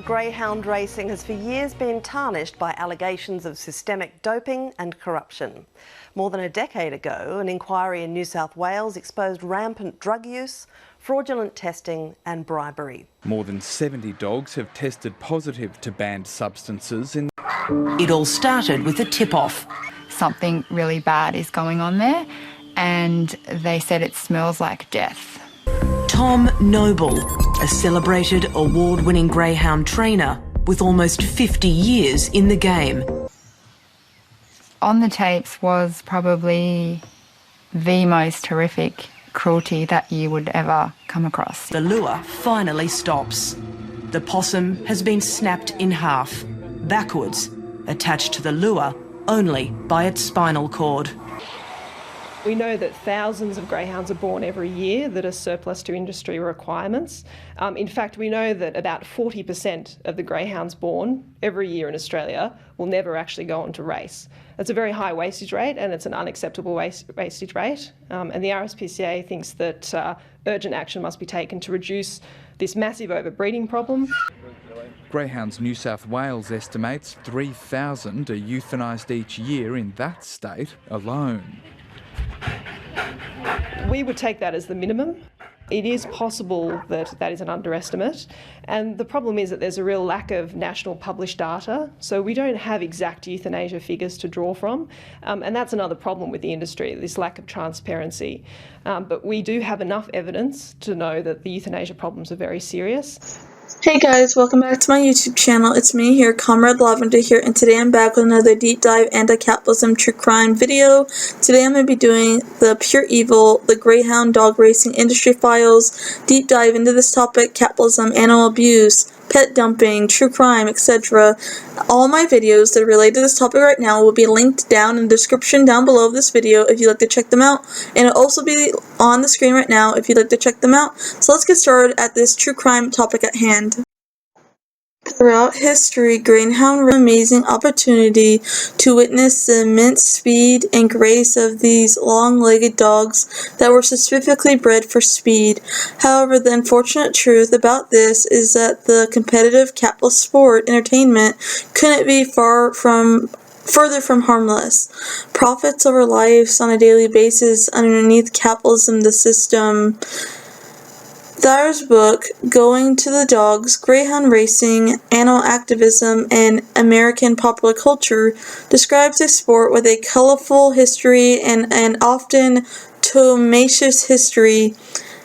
of greyhound racing has for years been tarnished by allegations of systemic doping and corruption. More than a decade ago, an inquiry in New South Wales exposed rampant drug use, fraudulent testing and bribery. More than 70 dogs have tested positive to banned substances. It all started with a tip-off. Something really bad is going on there, and they said it smells like death. Tom Noble, a celebrated award-winning greyhound trainer with almost 50 years in the game. On the tapes was probably the most horrific cruelty that you would ever come across. The lure finally stops. The possum has been snapped in half, backwards, attached to the lure only by its spinal cord. We know that thousands of greyhounds are born every year that are surplus to industry requirements. In fact, we know that about 40% of the greyhounds born every year in Australia will never actually go on to race. That's a very high wastage rate, and it's an unacceptable wastage rate. And the RSPCA thinks that urgent action must be taken to reduce this massive overbreeding problem. Greyhounds New South Wales estimates 3,000 are euthanised each year in that state alone. We would take that as the minimum. It is possible that that is an underestimate, and the problem is that there's a real lack of national published data, so we don't have exact euthanasia figures to draw from, and that's another problem with the industry, this lack of transparency. But we do have enough evidence to know that the euthanasia problems are very serious. Hey guys, welcome back to my YouTube channel. It's me here, Comrade Lavender here, and today I'm back with another deep dive anti-capitalism true crime video. Today I'm going to be doing the pure evil, the greyhound dog racing industry files, deep dive into this topic, capitalism, animal abuse, pet dumping, true crime, etc. All my videos that are related to this topic right now will be linked down in the description down below of this video if you'd like to check them out, and it'll also be on the screen right now if you'd like to check them out. So let's get started at this true crime topic at hand. Throughout history, greyhound were an amazing opportunity to witness the immense speed and grace of these long-legged dogs that were specifically bred for speed. However, the unfortunate truth about this is that the competitive capitalist sport entertainment couldn't be further from harmless. Profits over lives on a daily basis underneath capitalism, the system. Thayer's book, Going to the Dogs, Greyhound Racing, Animal Activism, and American Popular Culture, describes a sport with a colorful history and an often tumultuous history.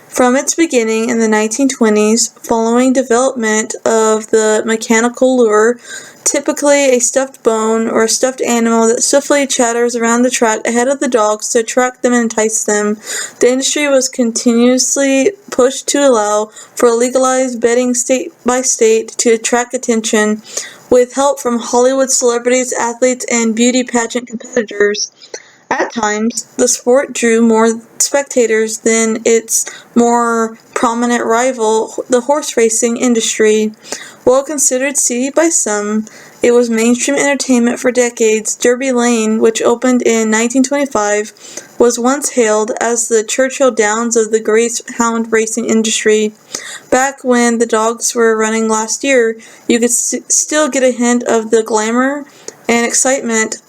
From its beginning in the 1920s, following development of the mechanical lure, typically a stuffed bone or a stuffed animal that swiftly chatters around the track ahead of the dogs to attract them and entice them, the industry was continuously pushed to allow for legalized betting state by state to attract attention, with help from Hollywood celebrities, athletes, and beauty pageant competitors. At times, the sport drew more spectators than its more prominent rival, the horse racing industry. While considered seedy by some, it was mainstream entertainment for decades. Derby Lane, which opened in 1925, was once hailed as the Churchill Downs of the greyhound racing industry. Back when the dogs were running last year, you could still get a hint of the glamour and excitement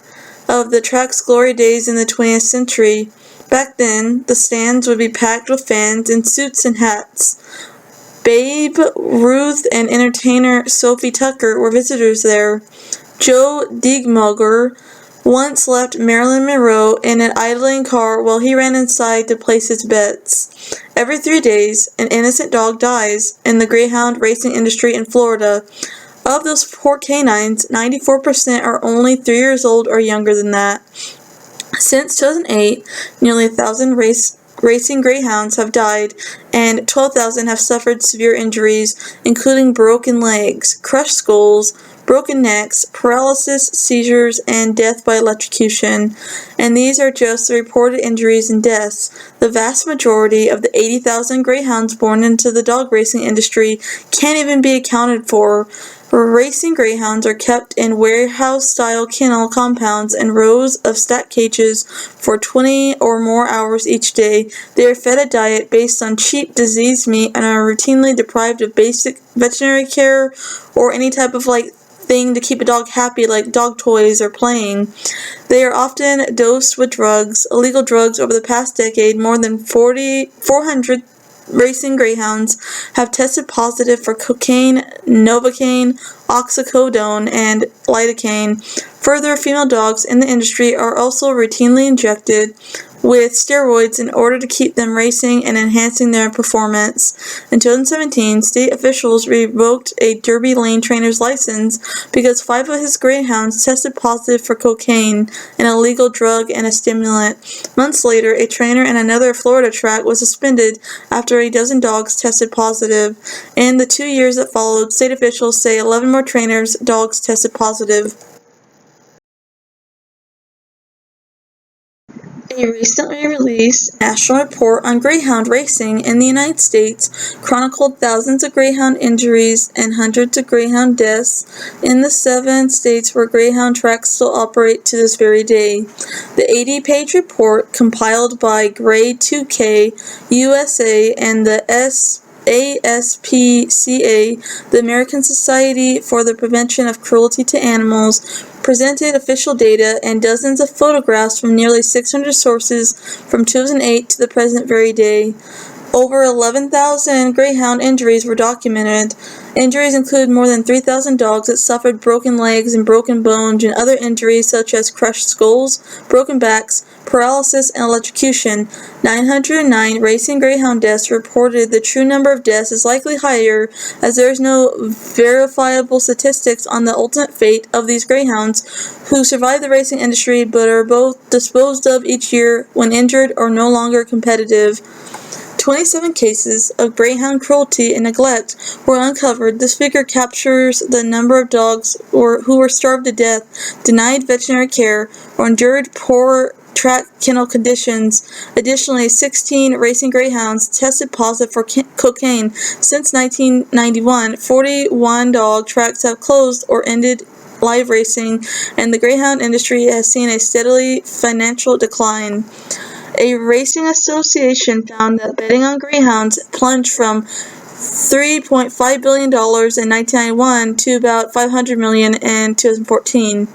of the track's glory days in the 20th century. Back then, the stands would be packed with fans in suits and hats. Babe Ruth and entertainer Sophie Tucker were visitors there. Joe Diegmugger once left Marilyn Monroe in an idling car while he ran inside to place his bets. Every 3 days, an innocent dog dies in the greyhound racing industry in Florida. Of those poor canines, 94% are only 3 years old or younger than that. Since 2008, nearly 1,000 racing greyhounds have died, and 12,000 have suffered severe injuries, including broken legs, crushed skulls, broken necks, paralysis, seizures, and death by electrocution. And these are just the reported injuries and deaths. The vast majority of the 80,000 greyhounds born into the dog racing industry can't even be accounted for. Racing greyhounds are kept in warehouse-style kennel compounds and rows of stacked cages for 20 or more hours each day. They are fed a diet based on cheap, diseased meat and are routinely deprived of basic veterinary care or any type of thing to keep a dog happy, like dog toys or playing. They are often dosed with drugs, illegal drugs. Over the past decade, more than 400 racing greyhounds have tested positive for cocaine, novocaine, oxycodone, and lidocaine. Further, female dogs in the industry are also routinely injected with steroids in order to keep them racing and enhancing their performance. In 2017, state officials revoked a Derby Lane trainer's license because 5 of his greyhounds tested positive for cocaine, an illegal drug and a stimulant. Months later, a trainer in another Florida track was suspended after a dozen dogs tested positive. In the 2 years that followed, state officials say 11 more trainers' dogs tested positive. A recently released national report on greyhound racing in the United States chronicled thousands of greyhound injuries and hundreds of greyhound deaths in the 7 states where greyhound tracks still operate to this very day. The 80-page report, compiled by Grade 2K USA and the ASPCA, the American Society for the Prevention of Cruelty to Animals, presented official data and dozens of photographs from nearly 600 sources from 2008 to the present very day. Over 11,000 greyhound injuries were documented. Injuries include more than 3,000 dogs that suffered broken legs and broken bones and other injuries such as crushed skulls, broken backs, paralysis, and electrocution. 909 racing greyhound deaths reported. The true number of deaths is likely higher, as there is no verifiable statistics on the ultimate fate of these greyhounds who survive the racing industry but are both disposed of each year when injured or no longer competitive. 27 cases of greyhound cruelty and neglect were uncovered. This figure captures the number of dogs who were starved to death, denied veterinary care, or endured poor track kennel conditions. Additionally, 16 racing greyhounds tested positive for cocaine. Since 1991, 41 dog tracks have closed or ended live racing, and the greyhound industry has seen a steadily financial decline. A racing association found that betting on greyhounds plunged from $3.5 billion in 1991 to about $500 million in 2014.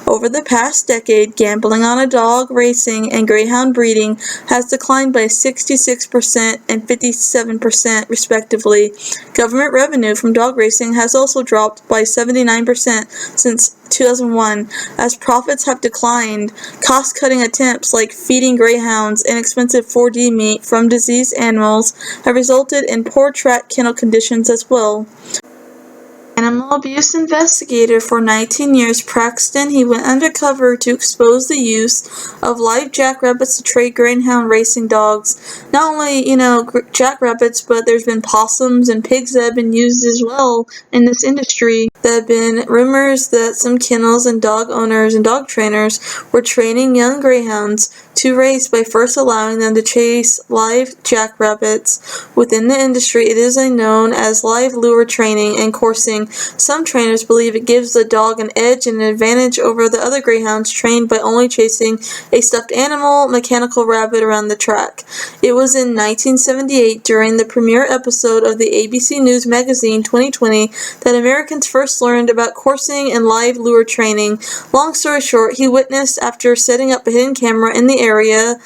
Over the past decade, gambling on a dog racing and greyhound breeding has declined by 66% and 57% respectively. Government revenue from dog racing has also dropped by 79% since 2001, as profits have declined. Cost-cutting attempts like feeding greyhounds inexpensive 4D meat from diseased animals have resulted in poor track kennel conditions as well. Animal abuse investigator for 19 years, Braxton, he went undercover to expose the use of live jackrabbits to trade greyhound racing dogs. Not only, jackrabbits, but there's been possums and pigs that have been used as well in this industry. There have been rumors that some kennels and dog owners and dog trainers were training young greyhounds to race by first allowing them to chase live jackrabbits. Within the industry, it is known as live lure training and coursing. Some trainers believe it gives the dog an edge and an advantage over the other greyhounds trained by only chasing a stuffed animal, mechanical rabbit around the track. It was in 1978, during the premiere episode of the ABC News magazine 2020, that Americans first learned about coursing and live lure training. Long story short, he witnessed after setting up a hidden camera in the area.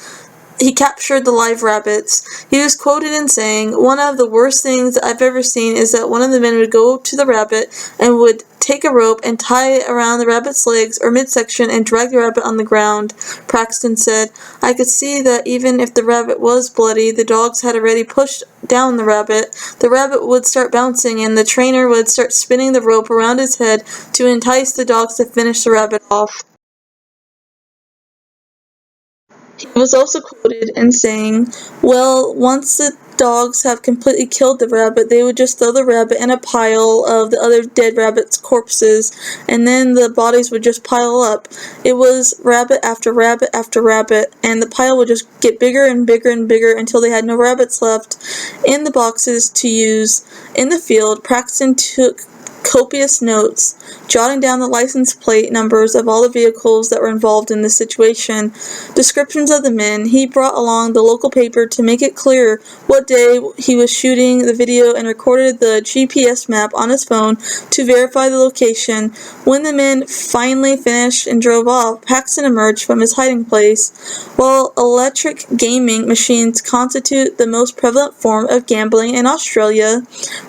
He captured the live rabbits. He was quoted in saying, "One of the worst things I've ever seen is that one of the men would go to the rabbit and would take a rope and tie it around the rabbit's legs or midsection and drag the rabbit on the ground." Braxton said, "I could see that even if the rabbit was bloody, the dogs had already pushed down the rabbit. The rabbit would start bouncing and the trainer would start spinning the rope around his head to entice the dogs to finish the rabbit off." He was also quoted in saying, "Well, once the dogs have completely killed the rabbit, they would just throw the rabbit in a pile of the other dead rabbits' corpses, and then the bodies would just pile up. It was rabbit after rabbit after rabbit, and the pile would just get bigger and bigger and bigger until they had no rabbits left in the boxes to use." In the field, Braxton took copious notes, jotting down the license plate numbers of all the vehicles that were involved in the situation, descriptions of the men. He brought along the local paper to make it clear what day he was shooting the video and recorded the GPS map on his phone to verify the location. When the men finally finished and drove off, Paxton emerged from his hiding place. While electric gaming machines constitute the most prevalent form of gambling in Australia,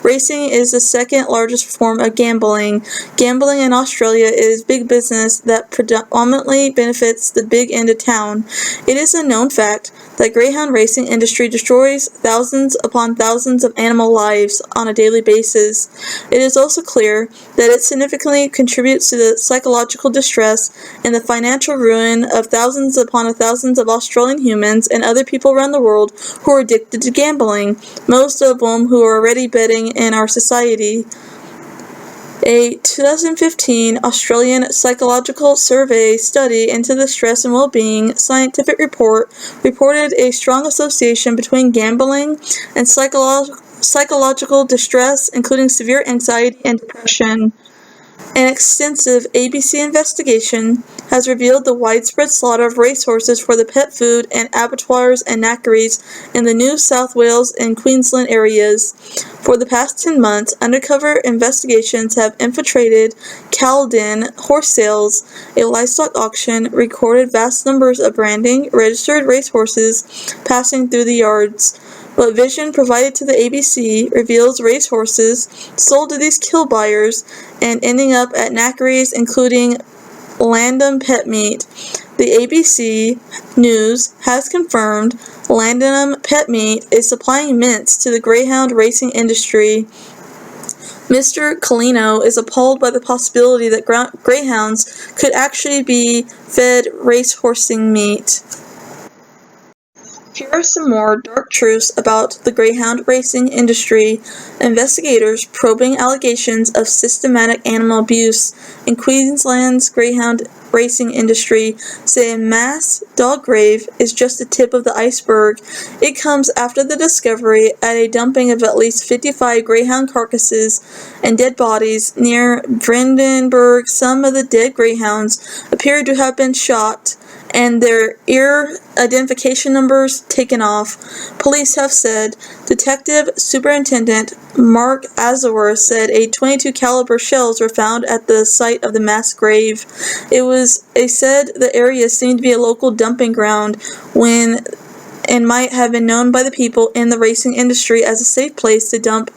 racing is the second largest form of gambling. Gambling in Australia is big business that predominantly benefits the big end of town. It is a known fact that greyhound racing industry destroys thousands upon thousands of animal lives on a daily basis. It is also clear that it significantly contributes to the psychological distress and the financial ruin of thousands upon thousands of Australian humans and other people around the world who are addicted to gambling, most of whom who are already betting in our society. A 2015 Australian Psychological Survey study into the stress and well-being scientific report reported a strong association between gambling and psychological distress, including severe anxiety and depression. An extensive ABC investigation has revealed the widespread slaughter of racehorses for the pet food and abattoirs and knackeries in the New South Wales and Queensland areas. For the past 10 months, undercover investigations have infiltrated Culling horse sales, a livestock auction, recorded vast numbers of branding registered racehorses passing through the yards. What vision provided to the ABC reveals racehorses sold to these kill buyers and ending up at knackeries including Landum Pet Meat. The ABC News has confirmed Landum Pet Meat is supplying mints to the greyhound racing industry. Mr. Colino is appalled by the possibility that greyhounds could actually be fed racehorsing meat. Here are some more dark truths about the greyhound racing industry. Investigators probing allegations of systematic animal abuse in Queensland's greyhound racing industry say a mass dog grave is just the tip of the iceberg. It comes after the discovery at a dumping of at least 55 greyhound carcasses and dead bodies near Vredenburg. Some of the dead greyhounds appear to have been shot and their ear identification numbers taken off. Police have said. Detective Superintendent Mark Azor said a .22 caliber shells were found at the site of the mass grave. They said the area seemed to be a local dumping ground and might have been known by the people in the racing industry as a safe place to dump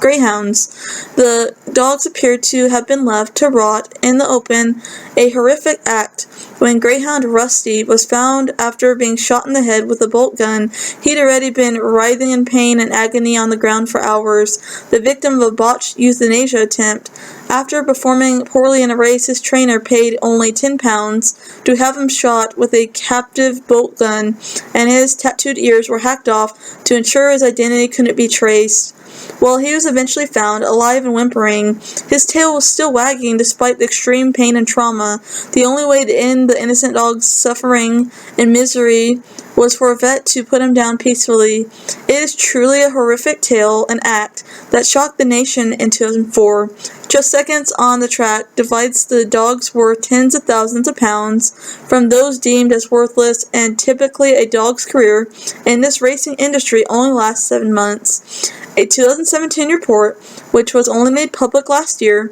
greyhounds. The dogs appeared to have been left to rot in the open, a horrific act. When Greyhound Rusty was found after being shot in the head with a bolt gun, he'd already been writhing in pain and agony on the ground for hours, the victim of a botched euthanasia attempt. After performing poorly in a race, his trainer paid only £10 to have him shot with a captive bolt gun, and his tattooed ears were hacked off to ensure his identity couldn't be traced. While he was eventually found alive and whimpering, his tail was still wagging despite the extreme pain and trauma. The only way to end the innocent dog's suffering and misery was for a vet to put him down peacefully. It is truly a horrific tale and act that shocked the nation in 2004. Just seconds on the track divides the dogs worth tens of thousands of pounds from those deemed as worthless, and typically a dog's career in this racing industry only lasts 7 months. A 2017 report, which was only made public last year,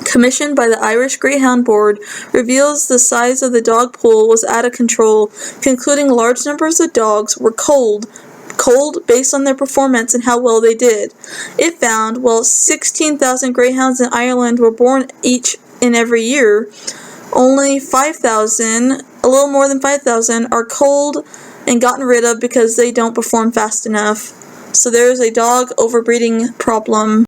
commissioned by the Irish Greyhound Board, reveals the size of the dog pool was out of control, concluding large numbers of dogs were cold based on their performance and how well they did. It found, while 16,000 greyhounds in Ireland were born each and every year, only 5,000, a little more than 5,000, are culled and gotten rid of because they don't perform fast enough. So there's a dog overbreeding problem.